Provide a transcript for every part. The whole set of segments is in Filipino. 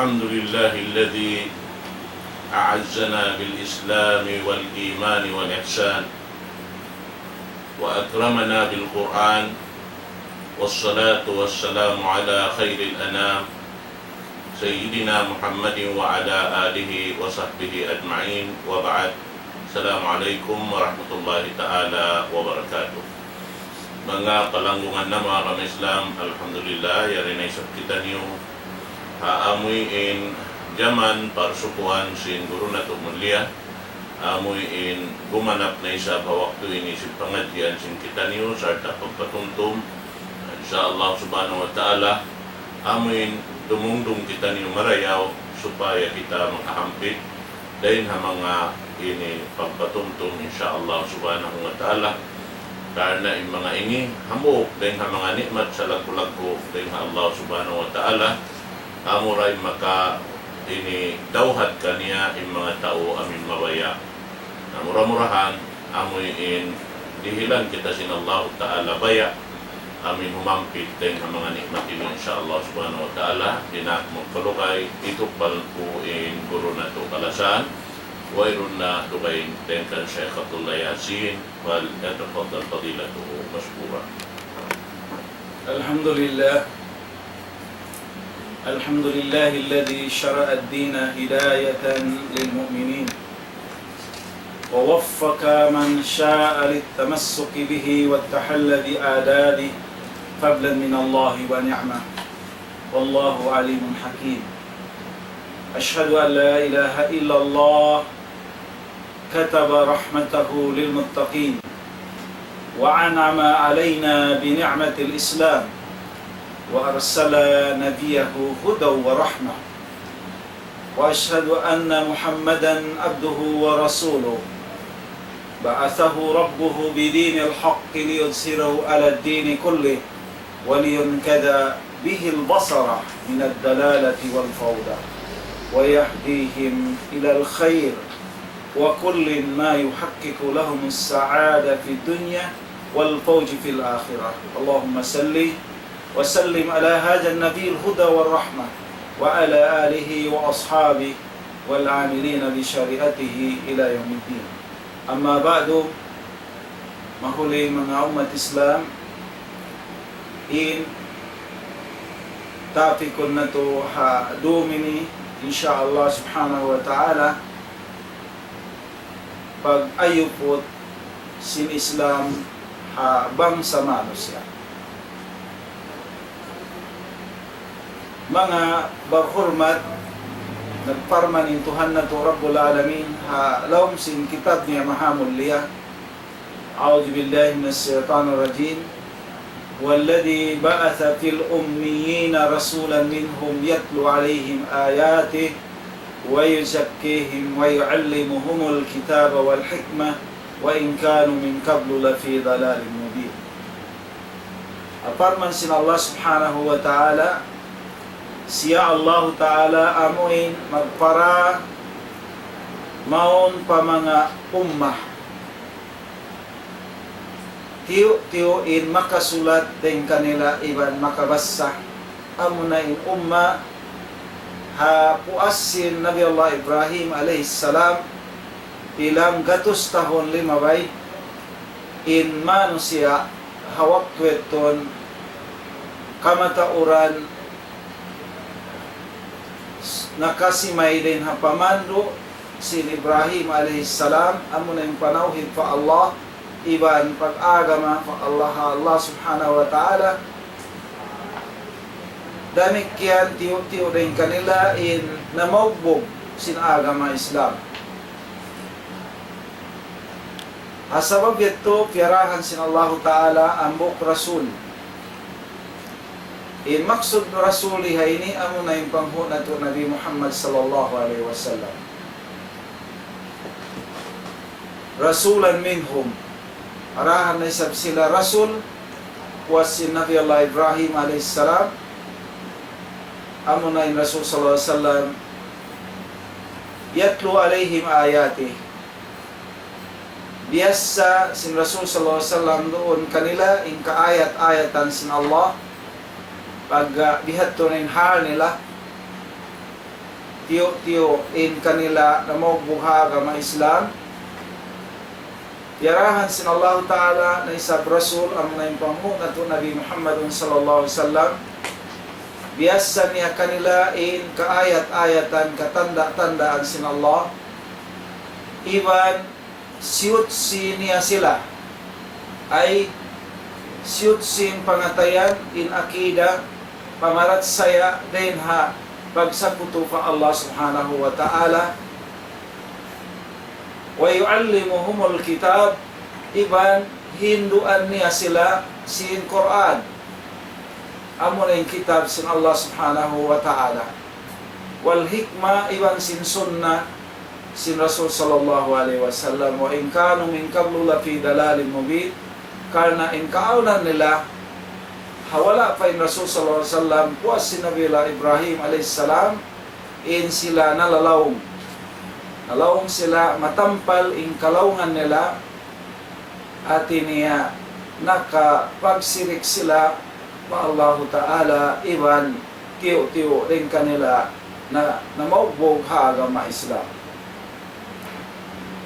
الحمد لله الذي أعزنا بالإسلام والإيمان والإحسان وأكرمنا بالقرآن والصلاة والسلام على خير الأنام سيدنا محمد وعلى آله وصحبه أجمعين وبعد. السلام عليكم ورحمة الله تعالى وبركاته. Mga palanggungan na mga kamislam, alhamdulillah, yari na isap kita niyo haamuin jaman parsukuhan sin guru na tumulia amuin gumanap na isa waktu ini si pengajian sin kita niyo serta pagpatuntum insyaallah subhanahu wa ta'ala amuin dumungdung kita niyo marayaw supaya kita makahampit dahil mga ini pagpatuntum insyaallah subhanahu wa ta'ala karena yung mga ini hamuk dahil mga nikmat sa lagu-lagu dahil Allah subhanahu wa ta'ala amuray maka ini dauhat kaniya yung mga tao amin mabaya na murah-murahan amuin dihilan kita sin Allah ta'ala baya amin humampit dahil mga nikmat ini insyaallah subhanahu wa ta'ala dinak magpalukay itukbal po in guru na to kalasan wairun na tukain dengan Syekh Abdullah Yasin wal yatafadhal fadilatuhu mashkura. الحمد لله الذي شرع الدين هداية للمؤمنين ووفق من شاء للتمسك به والتحل بآدابه فضلا من الله ونعمة والله عليم حكيم. أشهد أن لا إله إلا الله كتب رحمته للمتقين وأنعم علينا بنعمة الإسلام وأرسل نبيه هدى ورحمة وأشهد أن محمدا عبده ورسوله بعثه ربه بدين الحق ليظهره على الدين كله ولينكد به البصر من الدلالة والفوضى ويهديهم إلى الخير وكل ما يحقق لهم السعادة في الدنيا والفوز في الآخرة. اللهم صل وسلم على هذا النبي الهدى والرحمة وعلى آله وأصحابه والعاملين بشريعته إلى يوم الدين. أما بعد mahuli mga umat Islam in tapikon na to ha dumini insyaallah subhanahu wa ta'ala pag ayupot sin Islam ha bangsa manusia mga barhurmat nagparmanintuhan na to Rabbul Alamin ha lawm sin kitab niya mahamul liya. A'udhu billahi minas shaitanir rajim. والذي بعث في الأميين رسولا منهم يتلو عليهم آياته ويزكيهم ويعلمهم الكتاب والحكمة وإن كانوا من قبل لفي ضلال مبين. Aparman sin Allah subhanahu wa ta'ala siya Allah ta'ala amuin magpara maon pa mga ummah tiyo-tiyoin makasulat din kanila iban makabasa amunain umma ha puasin Nabi Allah Ibrahim alaihissalam ilang gatus tahun limabay in manusia hawak tueton kamatauran nakasimay din ha pamando sin Ibrahim alaihissalam amunain panauhid pa Allah iban pag-agama pa Allah subhanahu wa ta'ala damikyan tiyo-tiyo rin kanila in namaugbog sin agama Islam asabab ito piyarahan sin Allah ta'ala ambok rasul in maksud rasuli hayni amo na yung panghuna to Nabi Muhammad sallallahu alaihi wasallam rasulan minhum arahan na isab sila rasul wasin Nabi Allah Ibrahim alaihissalam amo na yung Rasul sallallahu alaihi wasallam yatlu alaihim ayatih biasa sin Rasul sallallahu alaihi wasallam doon kanila in kaayat-ayatan sin Allah pag bihat to rin hal nila tiyo in kanila na mo buha ga mga Islam. Yarahan sin Allah Ta'ala na isab Rasul ang na impangmo na to Nabi Muhammadun sallallahu alaihi wasallam. Biasa niya kanila in kaayat-ayatan katanda-tandaan sin Allah. Iban siyut niya sila ay siyut sin pangatayan in akida pamarat saya din ha pagsakuto pa Allah subhanahu wa ta'ala. Wa yu'allimuhumul kitab, iban hinduan niya sila sin Quran. Amo na yung kitab sin Allah subhanahu wa ta'ala. Wal hikmah, iban sin sunnah sin Rasul sallallahu alaihi wasallam. Wa in kanu min qablu la fi dalalin mubin, karena in kaunan nila hawala pa in Rasul sallallahu alaihi wasallam puas si Nabi Ibrahim alaihi salam in sila nalalawong sila matampal in kalawungan nila at niya nakapagsirik sila pa Allah Ta'ala iban tiyo rin kanila na maugbog haagama Islam.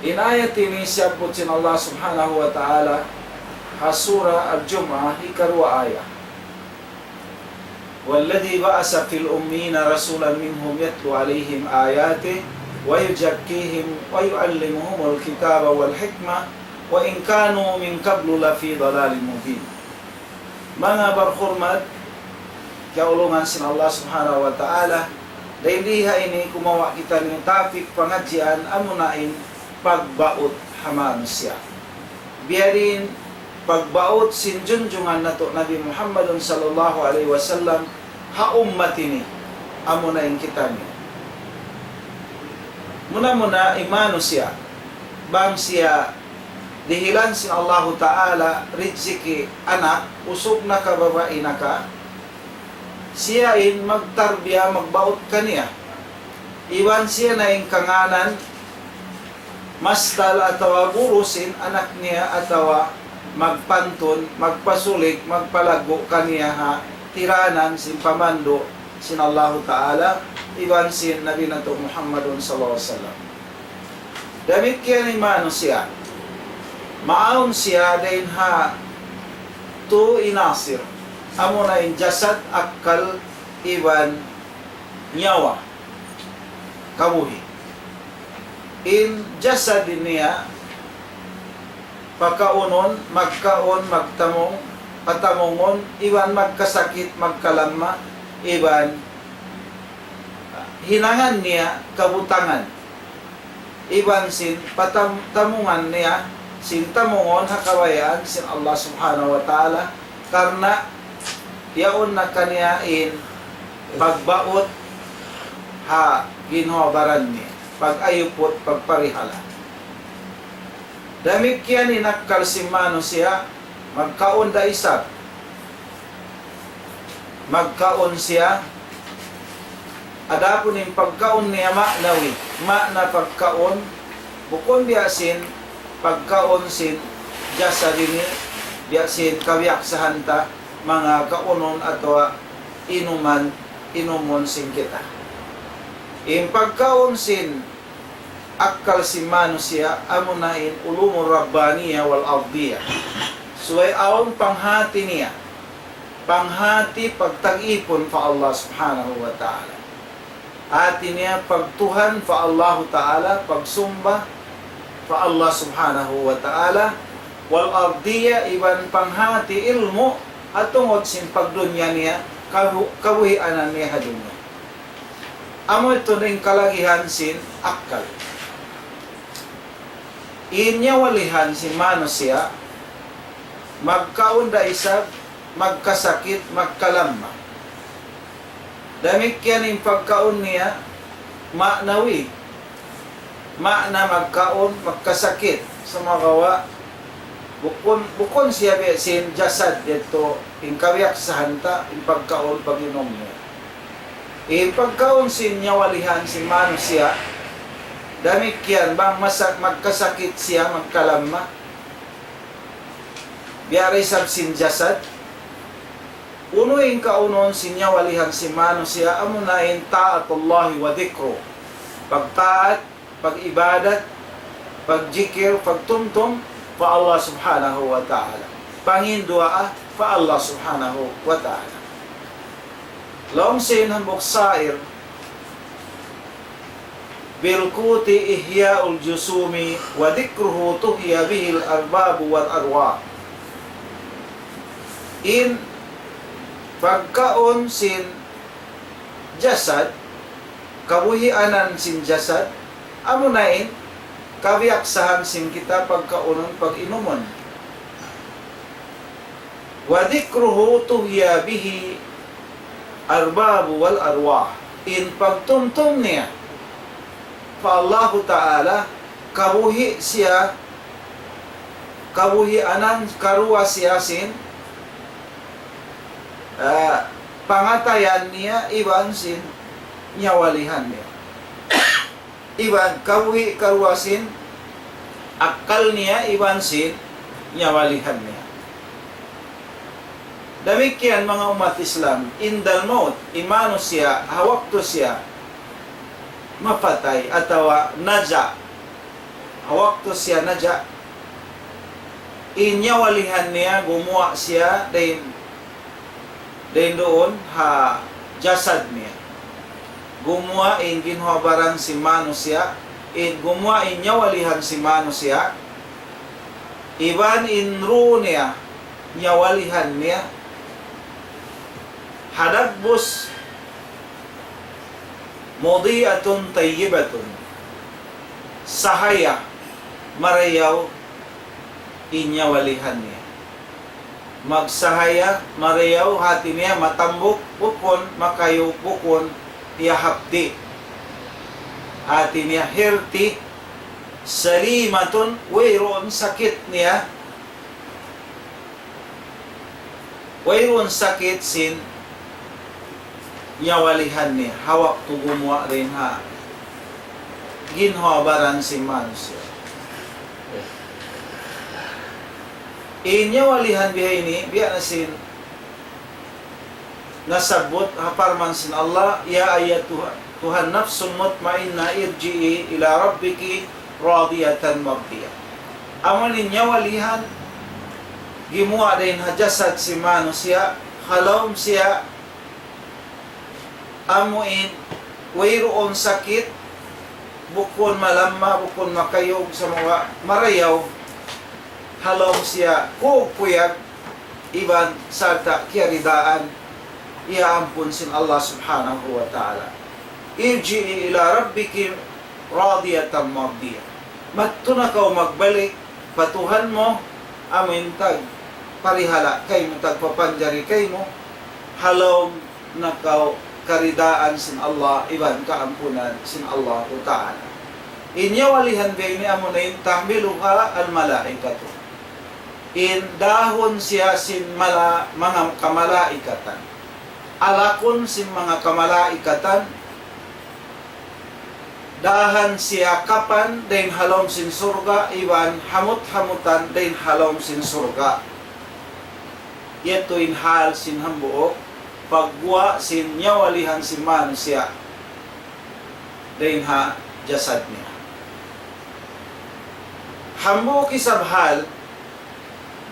Inayat ini siyabot sin Allah subhanahu wa ta'ala hasura al-Jum'ah ikarwa ayah. Walladhi ba'asa fil ummina rasulan minhum yatlu alayhim ayatih wa yujakkihim wa yu'allimuhumul kitaba wal hikmah wa in kanu min qablu la fi dalalin mubin. Mga barhurmat, kaulungan sin Allah subhanahu wa ta'ala, dahil diha ini kumawa kita ng topic pangadyan amunain pagbaot hamanusia. Biyarin pagbaot sin junjungan nato Nabi Muhammadun sallallahu alaihi wasallam ha ummatini amunain kita niya. Muna imano siya bang siya dihilan sin Allah Ta'ala riziki anak usog na kababae na ka siya in magtarbiya magbaot kaniya iwan siya na in kanganan mastal atawa gurusin anak niya atawa magpanton magpasulik magpalago kaniya ha tiranan sin pamando sin Allah Ta'ala iban sin Nabi nato Muhammadun sallallahu alaihi wasallam. Damit kaya ni mano siya maaon siya dahil ha tu inasir amo na in jasad akal iban nyawa kabuhi in jasad din niya pagkaunon magkaon magtamong patamongon iban magkasakit magkalama iban hinangan niya kabutangan iban sin patamungan niya sin tamungon hakawayaan sin Allah subhanahu wa ta'ala karena yaon na kaniya in pagbaot ha ginhabaran niya pag-ayupot pagparihala damit kiyan inakkal simano siya magkaon da isap magkaon siya adapon yung pagkaon niya ma'nawi na pagkaon bukon biyasin pagkaon sin jasa din biyasin kawiyak sa hanta mga kaunon atwa inumon sin kita yung pagkaon sin akal simano siya amunain ulumur rabbaniya wal ardiyah suway aon panghati niya panghati pagtag-ipon pa Allah subhanahu wa ta'ala ati niya pagtuhan pa Allah Ta'ala pagsumba pa Allah subhanahu wa ta'ala wal ardiya iban panghati ilmu at tungod sin pagdunya niya kabuhianan niya hadunya amo ito rin kalagihan sin akal inya walihan si mano siya magkaunda isab magkasakit magkalama damit yan yung pagkaon niya ma'nawi ma'na magkaon magkasakit sa magawa bukon siya sin jasad dito yung kawiyak sa hanta yung pagkaon pag-inom niya yung pagkaon sin nyawalihan si mano siya damit yan bang magkasakit siya magkalama biyari sab sin jasad uno yung kaunon sinya walihan si mano siya amunain ta'atullahi wa dhikro pagtaat, pag-ibadat, pagjikir, pagtumtum pa Allah subhanahu wa ta'ala. Pangindua pa Allah subhanahu wa ta'ala. Laong sin hambok sair bilkuti ihya'ul jusumi wa dikruhu tuhya bihil arbabu wal arwah. In pagkaon sin jasad, kabuhianan sin jasad, amunain kabiaksahan sin kita pagkaunon pag-inumon. Wa dikruhu tuhya bihi arbabu wal arwah. In pagtumtum niya pa Allah Ta'ala, kabuhi siya, kabuhianan karuwa siya sin pangatayan niya, iban sin nyawalihan niya. Iban kabuhi karuwasin akal niya, iban sin nyawalihan niya. Demikian mga umat Islam, indal maut, imano siya, hawakto siya, mapatay, atawa naja, hawakto siya naja, inyawalihan niya, gumawa siya, dahin doon, jasad niya. Gumawa in ginhabaran si manusia, in gumawa in nyawalihan si manusia, iban in ruh niya, nyawalihan niya, hadagbus mudhi'atun tayyibatun, sahaya marayaw inyawalihan niya. Magsahaya marayaw hati niya, matambok bukon, makayo bukon, iyahapdi hati niya, hirti salimatun, wayroon sakit niya, wayroon sakit sin nyawalihan niya, hawak to gumawa rin ginhabaran si manusia. Inyawalihan biya ini, biya na sin nasabot haparman sin Allah, ya ayat Tuhan nafsun mutmainna irji'i ila rabbiki radiyatan mardiyah. Aman inyawalihan gimuwa din hajasad si manusia, halawm siya amuin, wayroon sakit, bukon malamma, bukon makayog sa mga marayaw, halom siya, kukuyag, iban salta kiyaridaan, iaampun sin Allah subhanahu wa ta'ala. Irji'i ila rabbiki radiyatan mardiyah. Matto na kaw magbalik, patuhan mo, amin tag, parihala kay mo, tagpapanjari kay mo, halom na kaw karidaan sin Allah, iban kaampunan sin Allah Ta'ala. Inyawalihan ba'y ni amunayin tahmiluha al-malaikatu. In dahon siya sin mga kamalaikatan. Alakon sin mga kamalaikatan. Dahan siya kapan, dahin halom sin surga, iban hamut-hamutan, dahin halom sin surga. Ito in hal sin hambuok, pagwa sin nyawalihan si manusia dahin jasad niya. Hambo kisabhal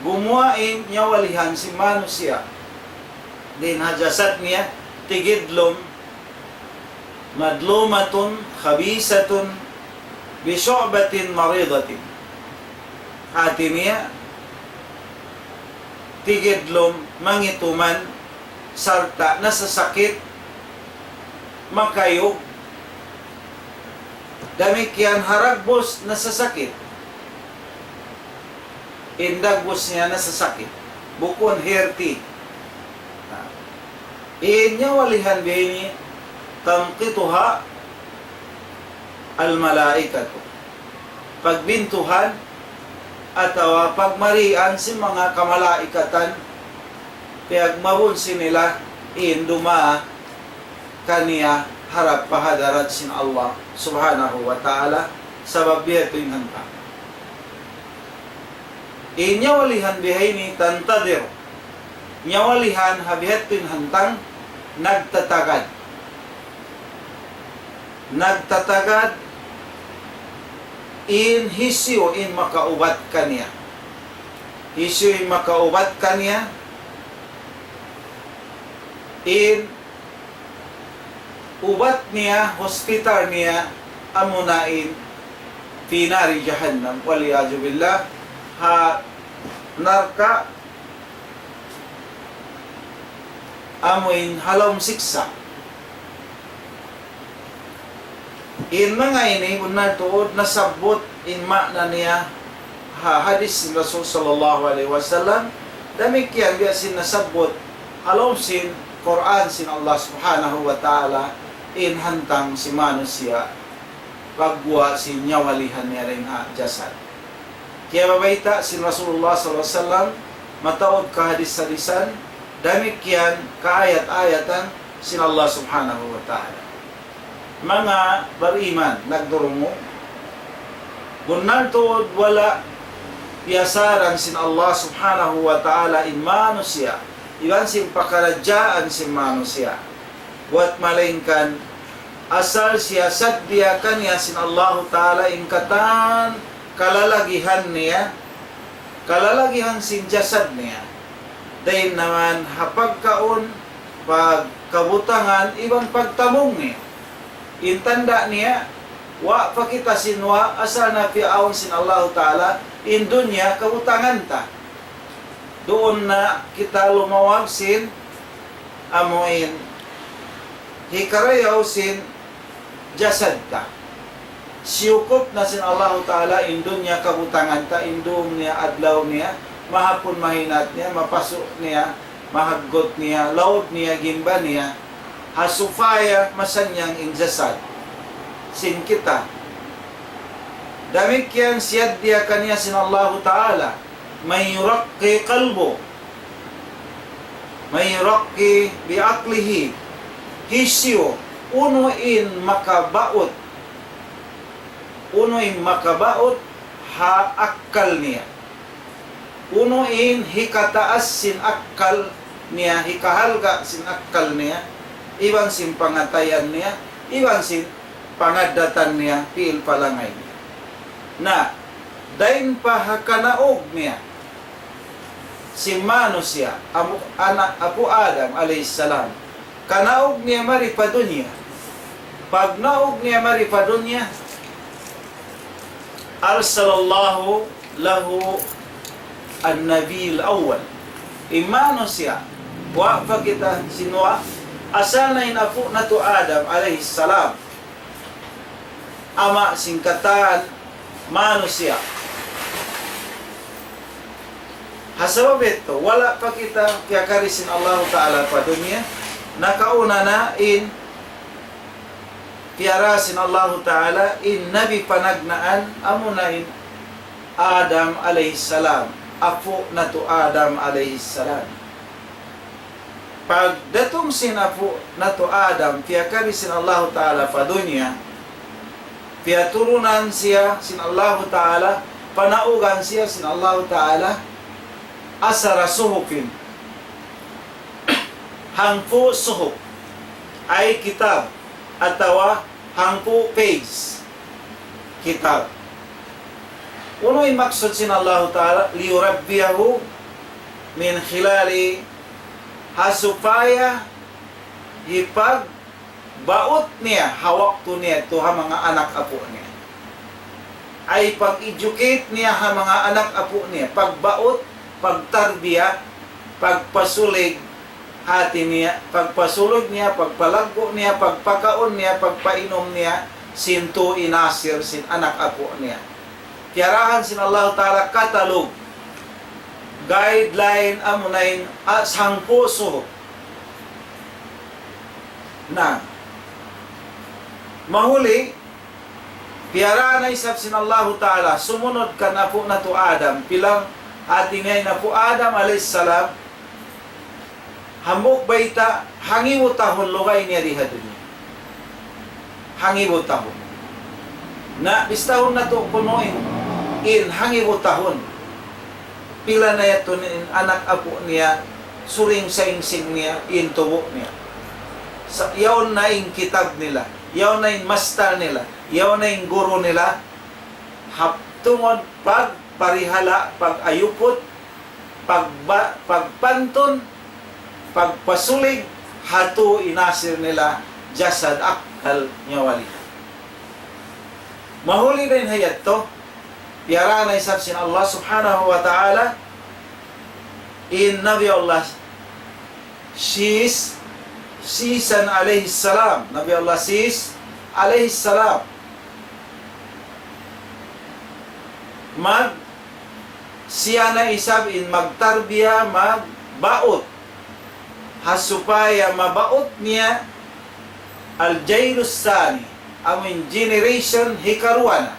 gumuain nyawalihan si manusia dahin jasad niya, tigidlom madlumatun khabisatun bisyu'batin maridatin. Hati niya tigidlom mangituman sarta nasasakit, makayog, damikian haragbos nasasakit, indagbos niya nasasakit, bukon herti. Inyawalihan bini tamqituha al-malaikatu. Pagbintuhan atawa pagmarian si mga kamalaikatan, piyagmabunsi nila induma kaniya harap pahadarat sin Allah subhanahu wa ta'ala sa babiyato yung hanta. Inyawalihan bihay ni tantadir, nyawalihan habihat yung hantang nagtatagad. nagtatagad in hisyo in makaubat kaniya. Hisyo in makaubat kaniya in ubat niya, hospital niya, amunain finari jahannam waliyadu billah, ha narka amuin halom siksa. In mga ini unar tuod nasabot in makna niya hadis ni Rasul sallallahu alaihi wasallam, demikian dia sin nasabot halom sin Quran sin Allah subhanahu wa ta'ala in hantang si manusia pagwa si nyawalihan niya rin ha jasad. Kaya babaita sin Rasulullah sallallahu alaihi wasallam mataod ka hadis-hadisan, demikian kaayat-ayatan sin Allah subhanahu wa ta'ala. Mga bariman nagdurungo gunnan tuod wala piyasaran sin Allah subhanahu wa ta'ala in manusia, iban sin pakarajaan sin manusia, wat malingkan asal siya sadya kanya sin Allah ta'ala in katan kalalagihan niya, kalalagihan sin jasad niya. Dahil naman hapagkaon pagkabutangan ibang pagtamong niya, intanda niya wa pakita sinwa asal na piaon sin Allah ta'ala in dunya kabutangan ta. Doon na kita lumawag sin amuin hikarayaw sin jasad ta. Siyukop na sin Allah ta'ala in dunya kabutangan ta, in niya adlaw niya, mahapon mahinat niya, mapasok niya, mahaggot niya, laod niya, gimba niya, hasufaya masanyang in jasad sin kita. Demikian siyadya kaniya sin Allah ta'ala may yuraqi qalbo, may yuraqi biaklihi, hisyo unuin makabaot, unuin makabaot ha akkal niya, unuin hikataas sin akkal niya, hikahalga sin akkal niya, iban sin pangatayan niya, iban sin pangadatan niya, pil palangay niya. Na dain pa hakanaog niya si manusia anak Apo Adam alayhisalam, kanaog niya mari pa dunya. Pag naog niya mari pa dunya, arsalallahu lahu an-nabil awwal, imanusia wa pa kita sinwa asal na inapo na to Adam alayhisalam, ama singkatan manusia. Hasabab ito, wala pa kita kayakarisin Allah ta'ala pa dunya, nakauna na in piarasin Allah ta'ala in nabi panagnaan amunain Adam alayhisalam, apo na to Adam alayhisalam. Pag datong sinapo na to Adam, kayakarisin Allah ta'ala pa dunya, piaturunan siya sin Allah ta'ala, panaugan siya sin Allah ta'ala, asara suhupin, hangpo suhup, ay kitab, atawa hangpo page, kitab. Uno'y maksud sin Allah ta'ala, liyurabbiyahu min khilali hasupaya hipag baot niya, hawak to niya to ha mga anak apo niya. Ay pag-educate niya ha mga anak apo niya, pagbaot, pagtarbiya, pagpasulig hati niya, pagpasulog niya, pagpalagpo niya, pagpakaon niya, pagpainom niya, sinto inasir sin anak apo niya. Tiyarahan sin Allah ta'ala katalog, guideline amunain sang puso na mahuli, piyara na isap sin Allah ta'ala, sumunod ka na po na to Adam, pilang ating ngay na po Adam alayhisalam, hamok baita, hangibutahon lugay niya diha dunya. Hangibutahon. Na, bistahon na to punuin, in hangibutahon. Pila na yato anak apo niya, suring sa ingsing niya, in tubo niya. Yaon na yung kitab nila. yaw na yung master nila, yaw na yung guru nila, haptungod pagparihala, pag-ayupot, pagpanton, pagpasulig, hatu inasir nila, jasad akal nyawali. Mahuli din hayat to, piara na isab sin Allah subhanahu wa ta'ala, in Nabi Allah Sisan alaihi salam, Nabi Allah Sis alaihi salam, siya na isab in magtarbiya, magbaot, hasupaya mabaot niya al-jailus sani, amin generation hikaruana.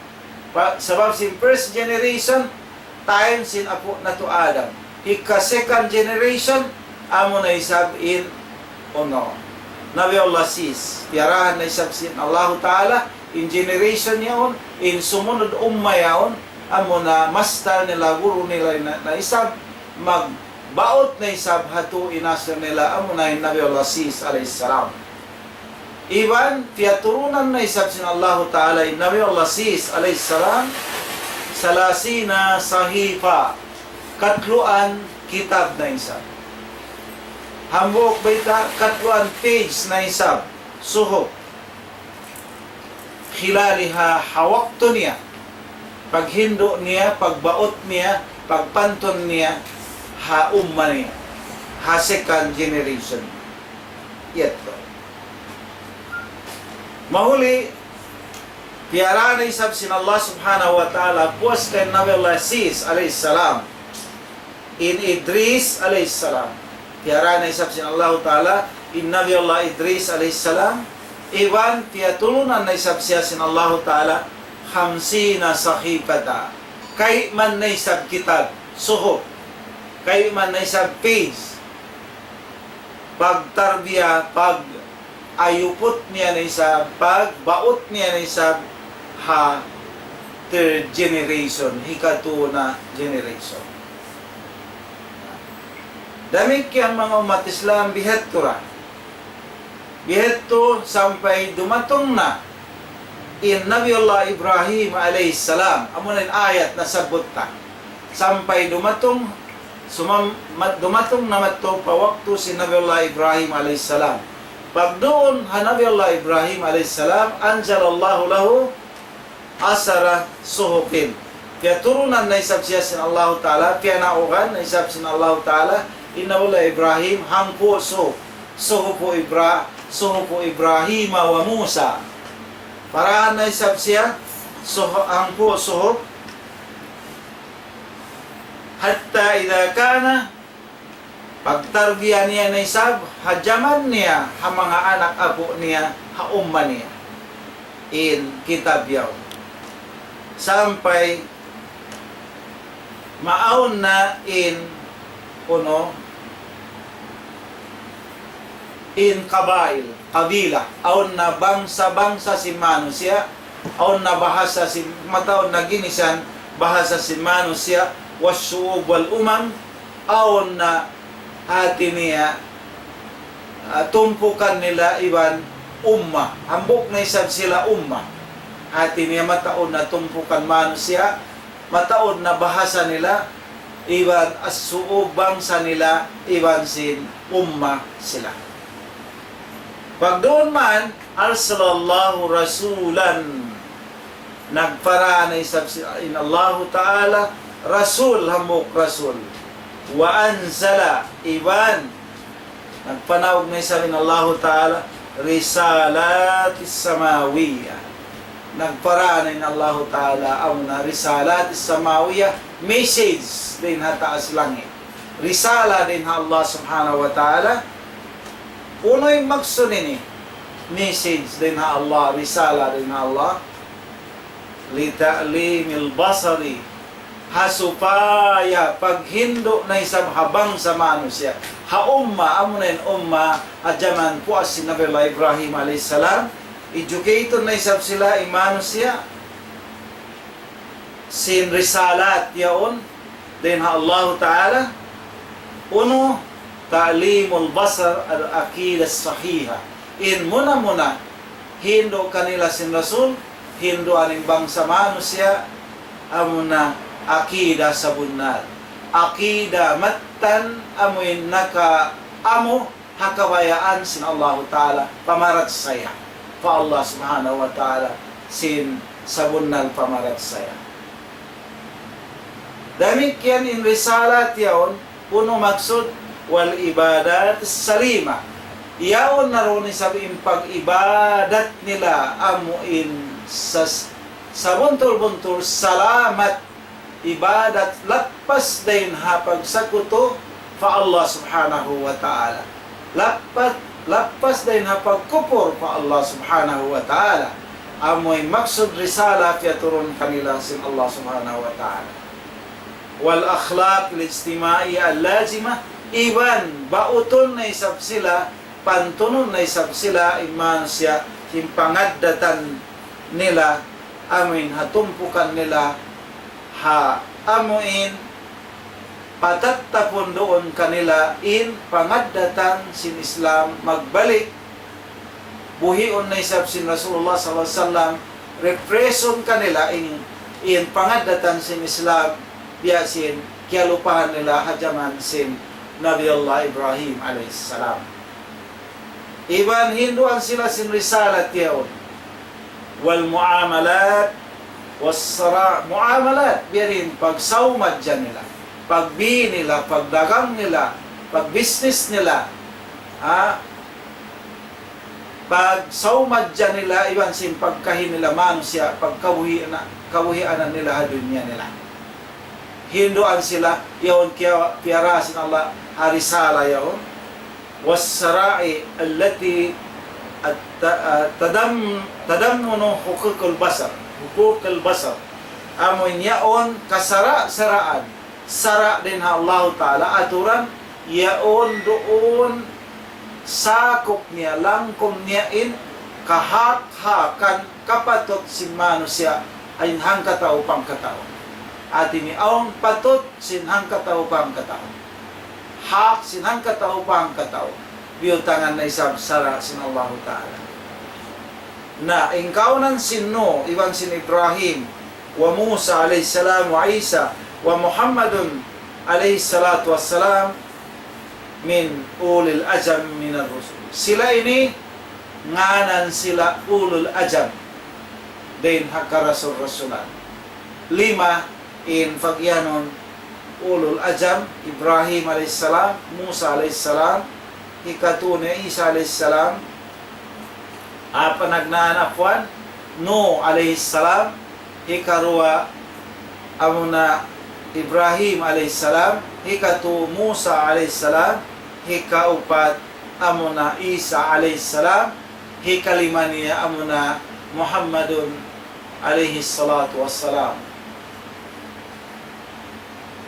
Sabab sin first generation, time sin apo na to Adam. Hika second generation, amo na isab in Nabi Allah Sis. Tiarahan na isab sin Allah Ta'ala, in generation yaon, in sumunod umma yaon, amo na master nila, guru nila na isab, magbaot na isab, hatu inasir nila, amo na yung Nabi Allah Sis alayhi salam. Iban, tiyaturunan na isab sin Allah Ta'ala, in Nabi Allah Sis alayhi salam, salasina sahifa, katluan kitab na isab. Hambok baita, katluan page na isab, suhok. Khilaliha hawakto niya, paghindo niya, pagbaot niya, pagpanton niya, umma niya, second generation. Ito. Mahuli, piara na isab sin Allah subhanahu wa ta'ala, puas kay Nabi Allah Sis alayhi salam, in Idris alayhi salam. Piara na isab sin Allah ta'ala, in Nabi Allah Idris alayhi salam, iwan, tiyatulunan na isab siya sin Allah ta'ala, 50 sahifata. Kay man na isab kitab, suho. Kay man na isab page. Pagtarbiya, pag-ayupot niya na isab, pagbaot niya na isab, third generation, hikatu na generation. Damit kiyang mga umat Islam bihetto ra. Bihetto sampai dumatong na in Nabi Allah Ibrahim alayhi salam. Amo na ayat na sabot ta. Sampai dumatong na mato pa waktu si Nabi Allah Ibrahim alayhi salam. Pag doon ha Nabi Allah Ibrahim alayhi salam, anzalallahu lahu asara suhufin. Kaya turunan na isab siya sin Allah Ta'ala, kaya naugan na isab sin Allah Ta'ala, inawala Ibrahim, hangpo suhupo Ibrahim wa Musa. Paraan na isab siya, hangpo suhup, hatta idha kana, pagtarbiya niya na isab, hajaman niya, mga anak apo niya, umma niya, in kitab yaw. Sampai maaon na in kabila, aon na bangsa si manusia, aon na bahasa si mataon na ginisan, bahasa si manusia, wasyuub wal umam, aon na hati niya, tumpukan nila iban umma, hambok na isab sila umma, hati niya mataon na tumpukan manusia, mataon na bahasa nila, iban as-suub bangsa nila, iban sin umma sila. Pag doon man, arsalallahu rasulan, nagpara na isab in Allah Ta'ala, rasul, hamok rasul, wa anzala, iban, nagpanawag na isab in Allah Ta'ala, risalatis samawiyah, nagpara na in Allah Ta'ala, ang na risalatis samawiyah, message din ha taas langit, risala din ha Allah Subhanahu wa Ta'ala, uno'y magsunin message din ha Allah, risala din ha Allah, li ta'limil basari, hasupaya paghindo na isab habang sa manusia, umma, amunin umma, adyaman po as si Nabi Allah Ibrahim a.s. educated na isab sila manusia, sin risalat yaon, din ha Allah Ta'ala, uno, ta'limul basar al-aqidah sahiha. In muna Hindu kanila sin Rasul, Hindu aning bangsa manusia, amuna akida sa bunnal. Akida matan amuin naka amo hakawayaan sin Allah Ta'ala pamarat saya. Pa Allah Subhanahu wa Ta'ala sin sabunnal pamarat saya. Demikian in risalat yaon puno maksud wal ibadat salima. Yaon naroon sa pag-ibadat nila amuin sa buntul-buntul salamat ibadat lapas din hapag sakuto fa Allah Subhanahu wa Ta'ala. Lapas din hapag kupor fa Allah Subhanahu wa Ta'ala. Amoy maksud risala kaya turun kanila sin Allah Subhanahu wa Ta'ala. Wal akhlaq al-ijtimai al-lazima iban bauton na isab sila pantunon na isab sila iman siya impangaddatan nila amin hatumpukan nila ha amuin patattapon doon kanila in pangaddatan sin Islam magbalik buhion na isab sin Rasulullah sallallahu alaihi wasallam represon kanila in pangaddatan sin Islam biasin kialupahan nila hajaman sin Nabi Allah Ibrahim alaihissalam. Iban Hinduan sila sin risalat yaon. Wal muamalat was-sara muamalat biarin pagsawmad dyan nila. Pagbi nila, pagdagang nila, pag-business nila. Pagsawmad dyan nila, iban sin pagkahin nila manusia, pagkawihian nila hadunya nila. Hinduan sila yaon kaya piarasin Allah harisala yaon was-sara'i allati tadammunu hukukul basar amoy yaon kasara-saraan sara din ha Allah Ta'ala aturan yaon doon sakop niya langkom niya in kahak-hakan kapatot si manusia ay hangkatao pang katao at ini aong patot sinhang katao pang katao. Hak sinhang katao pang katao. Biyutangan na isab sara sin Allah Ta'ala. Na ingkaunan sin No, iwan sin Ibrahim, wa Musa alayhi salam, wa Isa, wa Muhammadun alayhi salatu wassalam, min ulil ajam minar rusul. Sila ini, nganan sila ulul ajam. Din hakarasul-rasulan. 5, in pagyanon ulul ajam Ibrahim alaihissalam, Musa alaihissalam, ikatune Isa alaihissalam, panagnaan afwan No alaihissalam, ikarua amuna Ibrahim alaihissalam, ikatu Musa alaihissalam, ikaupat amuna Isa alaihissalam, ikalima niya amuna Muhammadun alaihissalatu wassalam.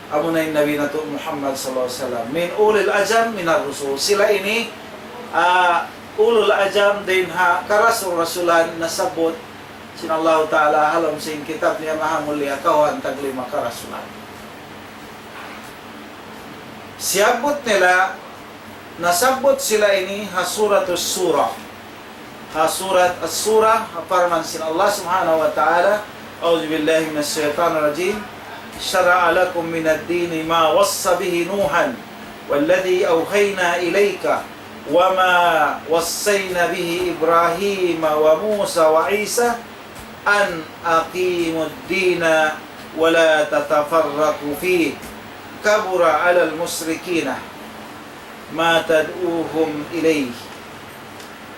Amuna yung Nabi na to Muhammad sallallahu alaihi wasallam min ulil ajam minar rusul. Sila ini ulul ajam din ha karasul rasulan nasabot sin Allah Ta'ala halam sing kitab niya mahamuli akawan taglima karasulan. Siabot nila nasabot sila ini ha suratus surah. Ha surat as-surah aparman sin Allah Subhanahu wa Ta'ala a'udzu billahi minash shaitanir rajim. شرع لكم من الدين ما وصى به نوحا والذي أوحينا إليك وما وصينا به إبراهيم وموسى وعيسى أن أقيموا الدين ولا تتفرقوا فيه كبر على المشركين ما تدعوهم إليه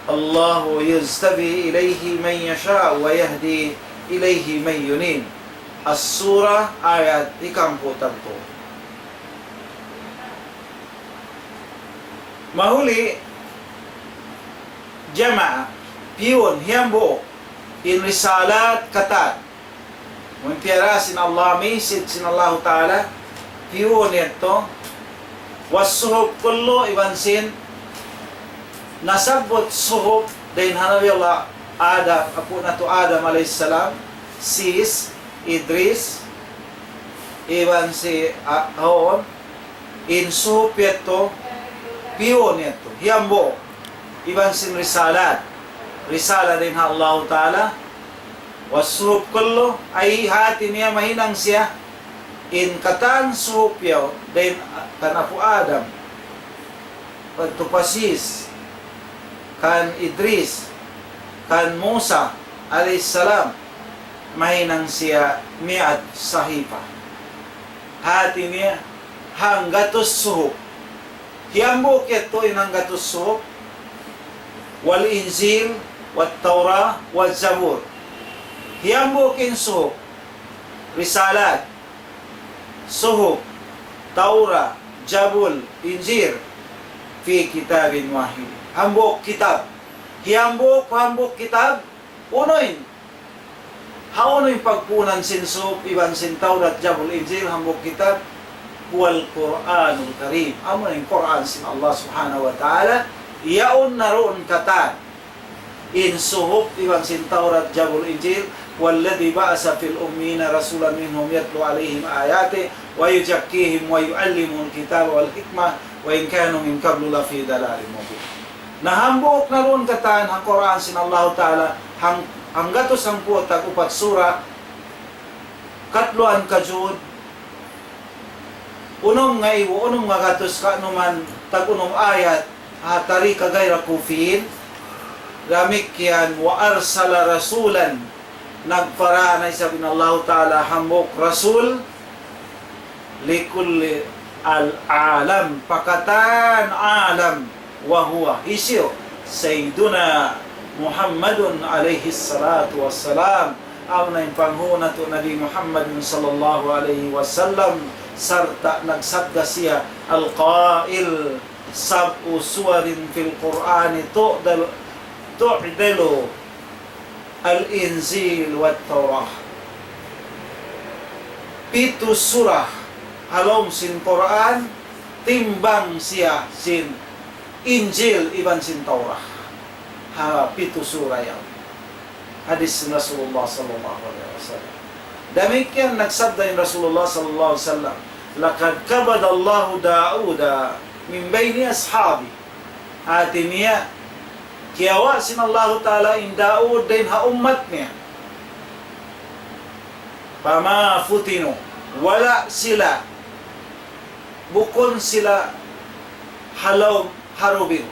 الله يجتبي إليه من يشاء ويهدي إليه من ينيب. As-surah ayat 30. Mahuli jama'a piyon hiyambo in risalat katat muntiara sin Allah message sin Allah Ta'ala piyon ito wasuhub kullo iban sin nasabot suhub din hanabi Allah Adam apo na to Adam alayhis salam sis Idris, iban si Ahon, insupieto, piyon ito, hiyambo, iban sin risalat, risala din ha Allah Ta'ala. Wasuhub kullo ay hati niya mahinang siya in katan suhub yaw din kanapu Adam pagtupasis kan Idris kan Musa alayhis salam mahinang siya mi'at sahifa hati niya hanggatus suhub hiyambo keto in hanggatus suhub wal Injil wat Taurah wal Zabur hiyambo kin suhub risalat suhub Taurah Jabul Injil fi kitabin wahid hambok kitab hiyambok kitab unoin haunoy pagpunan sin suhub iban sin Taurat Jabul Injil hambok kitab wal Qur'anul Karim amo ning Quran sin Allah Subhanahu wa Ta'ala yaon naroon katan in suhub iban sin Taurat Jabul Injil والذي بعث في الأمين رسولا منهم يتلو عليهم آياته ويزكيهم ويعلمهم الكتاب والحكمة وإن كانوا من قبل لفي ضلال مبين. Nahambok na ron katan ang Quran sin Allah Ta'ala hanggatos ang puwag upat sura katluan kajud unong nga iwo unong magatos ka numan tagunong ayat hatari kagayra kufin ramik yan wa arsala rasulan nagpara na sabi ng Allah Ta'ala hambok rasul likulli al-alam pakatan alam wa huwa isyo Sayyiduna Muhammadun alayhi salatu wassalam aw na yung panghuna to Nabi Muhammad sallallahu alayhi wasallam sarta nagsabda siya al-qail sab'u suwarin fil Qur'ani tu'dilu Al-Injil wa Taurah. 7 surah halom sin Quran timbang siya sin Injil iban sin Taurah. 7 surah yan. Hadis Rasulullah sallallahu alaihi wasallam. Demikian nagsabda ni Rasulullah sallallahu alaihi wasallam, "Laqad kabada Allahu Dauda min baini ashabi." Artinya kiawa sin Allah Ta'ala in Daud din ha ummat niya pama futino wala sila bukon sila halaw harubin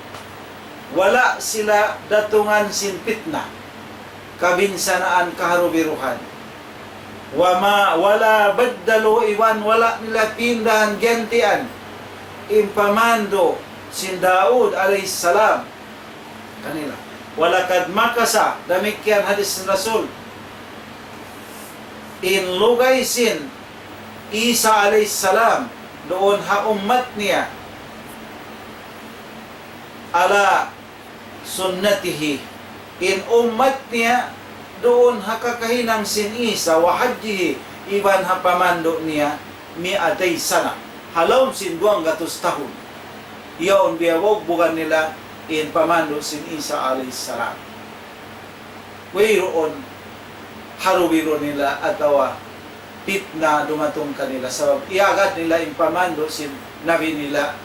wala sila datungan sin fitna kabinsanaan kaharubiruhan wala baddalu iwan wala nila pindahan gentian impamando sin Daud alayhis salam kanila. Walakad makasa, demikian hadis Rasul. In lugay sin Isa alayhis salam doon ha ummat niya ala sunnatihi. In ummat niya doon ha kakahinang sin Isa wa hajjihi iban ha pamando niya mi'atay sana. Halom sin 200 tahun. Iyon biyawog bukan nila in pamando sin Isa alayhis salam. Wayroon harubiro nila atawa pitna dumatong kanila sabab iagad nila in pamando sin nabi nila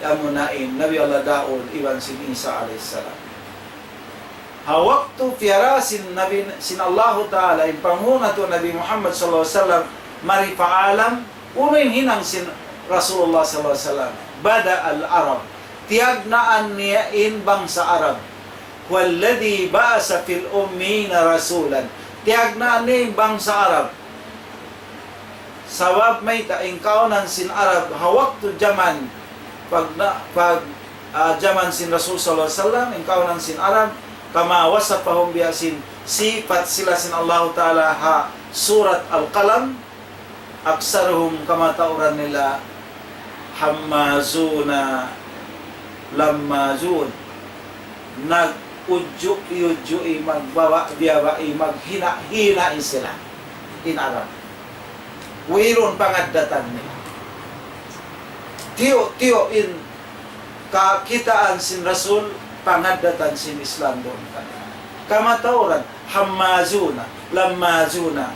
amunain Nabi Allah Daud iban sin Isa alayhis salam. Hawaktu fiara sin nabi sin Allah Ta'ala in panguna to Nabi Muhammad sallallahu alaihi wasallam mari paalam unoy hinang sin Rasulullah sallallahu alaihi wasallam bada al-Arab tiagnaan niya in bangsa Arab walladhi ba'asa fil ummina rasulan tiagnaan niya in bangsa Arab sabab may taingkaunan sin Arab hawaktu jaman jaman sin Rasul sallallahu alaihi wasallam ingkaunan sin Arab kama wasafahum biasin sifat sila sin Allah Ta'ala ha surat al-qalam aksaruhum kama tauran nila hammazuna lammazun nag-udyo-udyo'y magbawa-biyawa'i maghina-hinain sila in Arab wiron pangadatan nila tiyo in kakitaan sin Rasul pangadatan sin Islam doon kamatauran hammazuna lammazuna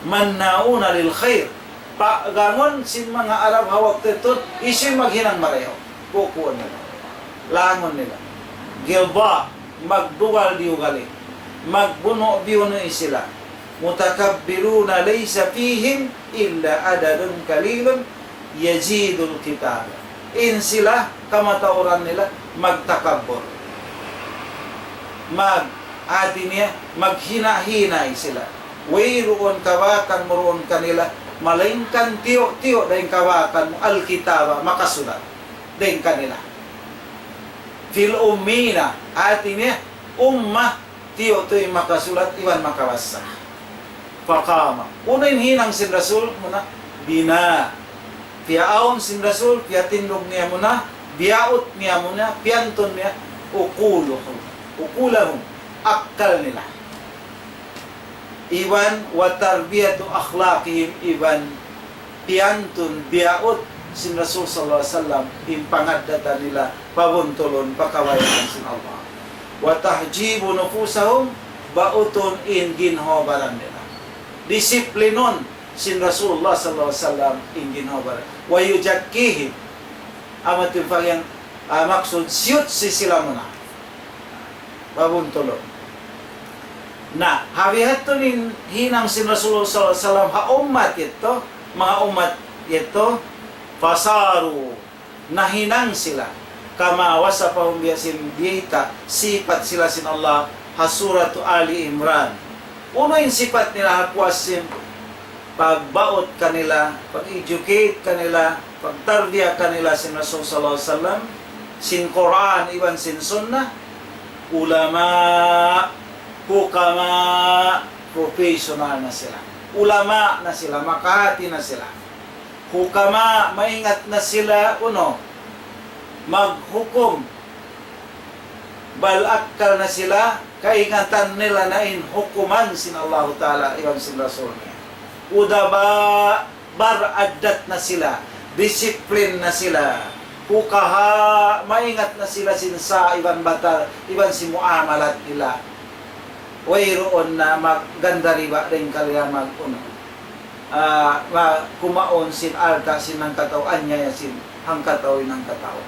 mannauna lil khair pagangon sin mga Arab hawak tetut isi maghinang mareho kukuon nila langon nila gilba magduwal diugali, magbuno biuno sila. Mutakabbiruna laysa fihim illa adadun kalilun yazidul kitab. In sila, kamatauran nila, magtakabbur. Maghina-hinay sila. Wayroon kawakan mo kanila, malainkan tiyo-tiyo dahil kawakan mo, al-kitaba, makasulat. Dahil kanila. Fil ummina, niya, ummah, tiyo-tiyo makasulat, iwan makawasa. Fakama. Una yung hinang sin Rasul, muna, bina. Piyaon sin Rasul, piyatindog niya muna, biyaot niya muna, piyanton niya, ukulahum, akal nila. Iwan wa tarbiyatu akhlaqihim, iwan piantun biyaot sin Rasul sallallahu alaihi wasallam, impangadata nila pabuntulon pakawayan sin Allah. Wa tahjibu nufusahum, bautun in ginhobaran nila. Disiplinon sin Rasulullah sallallahu alaihi wasallam in ginhobaran. Wa yujakkihim, amat yung pagyang maksud siyut si sila muna pabuntulon. Na, habihat to nin hinang sin Rasulullah sallallahu alaihi wasallam ha umat ito, mga umat ito, fasaru, nahinang sila, kama wasapahum biyasin biyita, sipat sila sin Allah, hasuratu Ali Imran. Uno yung sipat nila hakwasin, pagbaot kanila, pag-educate kanila, pagtarbiya kanila sin Rasul sallallahu alaihi wasallam, sin Quran, iban sin Sunnah, ulama, hukama, professional na sila. Ulama na sila, makahati na sila. Hukama, maingat na sila, maghukom. Balakal na sila, kaingatan nila na in hukuman sin Allah Ta'ala, iwan sin Rasul niya. Udaba, baradat na sila, disiplin na sila. Hukaha, maingat na sila sinsa, iwan batal, iwan si muamalat nila. Wayroon na maganda riba rin kaya kumaon sin alta sin ng katawan niya sin ang katawin ng katawan.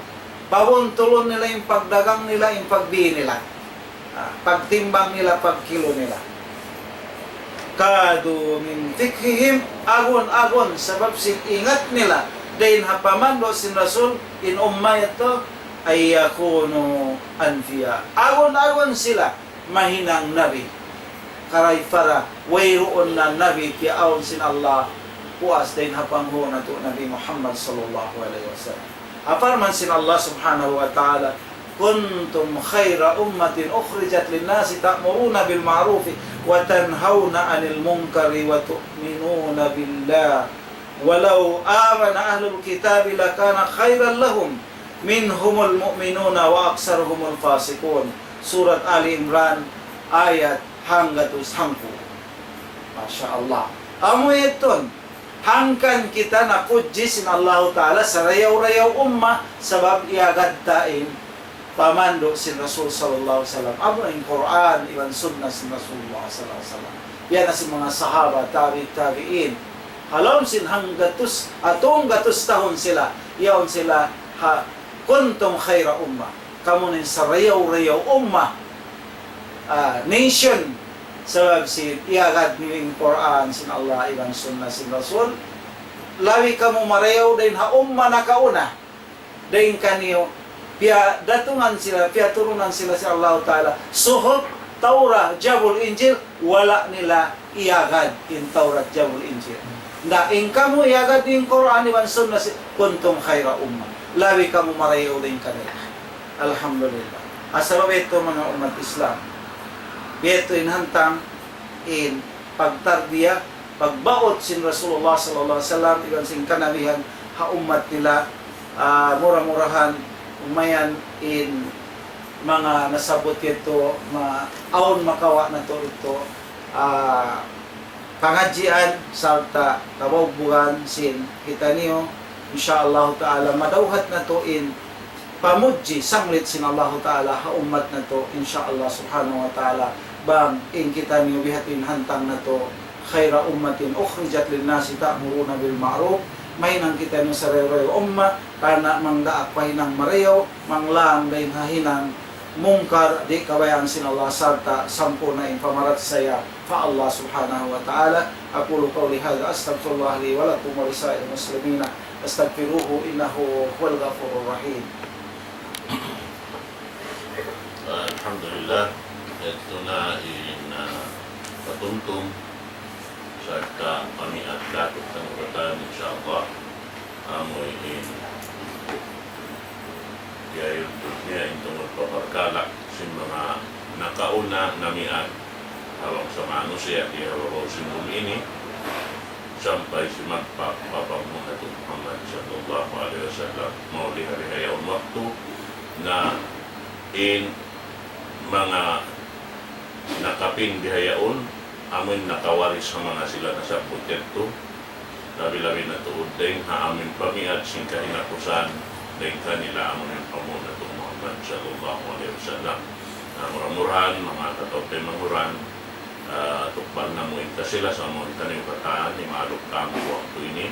Pabuntulon nila yung pagdagang nila, yung pagbihin nila. Pagtimbang nila, pagkilo nila. Kadu min fikhihim, agon-agon, sabab sin ingat nila. Dahin hapamando sin Rasul, in ummay ito, ay yakunu anfiya. Agon-agon sila, mahinang nabi. Karay para, wayroon na nabi, piyaon sin Allah, puas dahin hapangho na to Nabi Muhammad sallallahu alaihi wasallam. Aparman sin Allah subhanahu wa ta'ala, kuntum khayra ummatin ukhrijat linnasi ta'muruna bil ma'rufi wa tanhawna 'anil munkari wa tu'minuna billah walau amana ahlul kitabi lakana khayran lahum minhumul mu'minuna wa aksaruhumul fasiqun. Surat Ali Imran ayat hanggatus hangku. Masya Allah. Amo iton hangkan kita na kudjisin Allah Ta'ala sa rayaw-rayaw umma sabab iagadtain pamando sin Rasul sallallahu alaihi wasallam. Amo ang Quran, iwan sunnah sin Rasulullah sallallahu alaihi wasallam. Yan na si mga sahaba, tabi'in. Halom sin hanggatus, atong gatus tahon sila. Iyon sila, kuntum khayra umma. Kamunin sa rayaw-rayaw umma. Nation. Sabab sin iagad niyo yung Quran, sin Allah, iwan sunnah sin Rasul. Lawi ka mo marayaw, dahin ha umma na kauna. Dahin kaniyo, pia datungan sila, pia turunan sila si Allah Ta'ala. Suhot, Taurah, Jabul, Injil, wala nila iagad in Taurat, Jabul, Injil. Na in kamo iagad yung Quran, iwan sunnah sin kuntum khayra umma. Lawi ka mo marayaw dahin kanila. Alhamdulillah. Asabab ito mga umat Islam. Bieto inhantang in pagtarbiya, pagbaot sin Rasulullah sallallahu alaihi wasallam, iban sin kanabihan ha ummat nila, murah-murahan umayan in mga nasabot ito, aon makawa na to ito, pangadjian salta kabawbuhan sin kita niyo, insyaallah ta'ala madawhat na to in pamudji sanglit sin Allah Ta'ala ha ummat na to, insyaallah subhanahu wa ta'ala bang in kita niyo bihatin hantang na to khayra ummatin ukhrijat linnasi ta'muruna bil ma'ruf, may nang kita niyo sa rayo umma kana mangdaak pahinang marayaw manglang dahin hahinang mungkar di kabayang sin Allah sarta sampurna infamarat saya fa Allah subhanahu wa ta'ala. Aqulu qawli hadha astaghfirullah li wa lakum wa lisa'il muslimina astaghfiruhu innahu huwal ghafurur rahim. Alhamdulillah, ito na patuntum sarta pamiat datot ng uratan insyaallah amoy gayud niya itong magpaparkalak sa mga nakauna na miat hawang sa manusia di hawang simbol ini sampai si magpapapamunga ito Muhammad sallallahu alaihi wasallam mauli hari-hayaw waktu na in mga nakaping dihayaon amin nakawaris sa mga sila na sa puterto labi-labi na tuod din ha amin pamiat sing kahinakusan din kanila amin yung pamuna itong Muhammad sallallahu alaihi wasallam murah-murahan mga katopay manguran tukpan na mo ita sila sa mga kaniyo kataan ni maalok kami waktu ini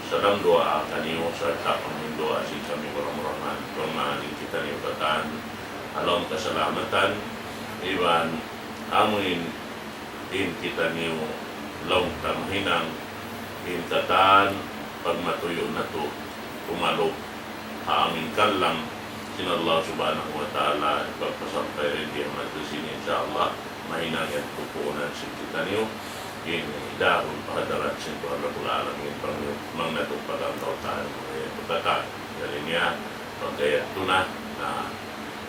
sadang doa kaniyo sa tapang yung doa si kami murah-murahan pamahalin kita niyo kataan alam keselamatan iban amuin in kita niyo long tanghinang in kataan pagmatuyo na to pumalok amin kalang sin Allah subhanahu wa ta'ala pagpasampay rin di matusin insyaallah mahinagyan pupunan sin kita niyo in dahul pahadarat sin Tuhan Rabbul Alamin pang natupag ang kautaan pagkataan dari niya pagkayat tunah na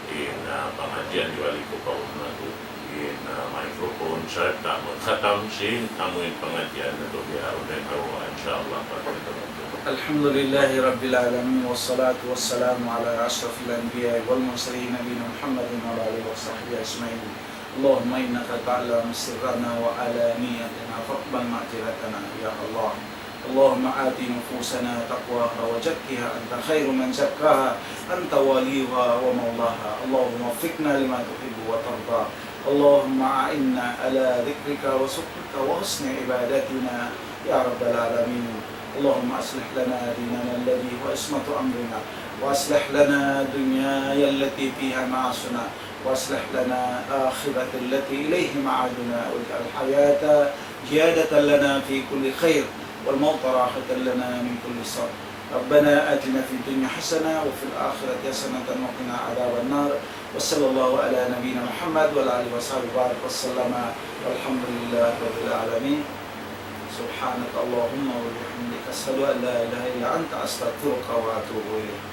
in pengajian di wali ko na to in microphone serta magkhatam sin amuin pengajian na to biya udah hawa insyaallah pada Alhamdulillahi Rabbil Alamin wassalatu wassalamu ala ashrafil anbiya wal mursalin nabiyina Muhammadin wa alihi wa sahbihi ajma'in. Allahumma innaka ta'lamu sirrana wa alaniyatina faqbal ma'ziratana ya Allah. Allahumma ati nufusana taqwaha wa zakkiha anta khairu man zakkaha anta waliha wa maulaha. Allahumma waffiqna lima tuhibbu wa tarda. Allahumma a'inna ala dhikrika wa syukrika wa husni ibadatina ya rabbal alamin. اللهم أصلح لنا ديننا الذي هو عصمة أمرنا وأصلح لنا دنياي التي فيها معاشنا وأصلح لنا آخرة التي إليه معادنا واجعل الحياة زيادة لنا في كل خير والموت راحة لنا من كل شر. ربنا آتنا في الدنيا حسنة وفي الآخرة حسنة وقنا عذاب النار. وصلى الله على نبينا محمد وعلى آله وصحبه وبارك وسلم والحمد لله رب العالمين. سبحانك اللهم وبحمدك أشهد أن لا إله إلا أنت أستغفرك وأتوب إليك.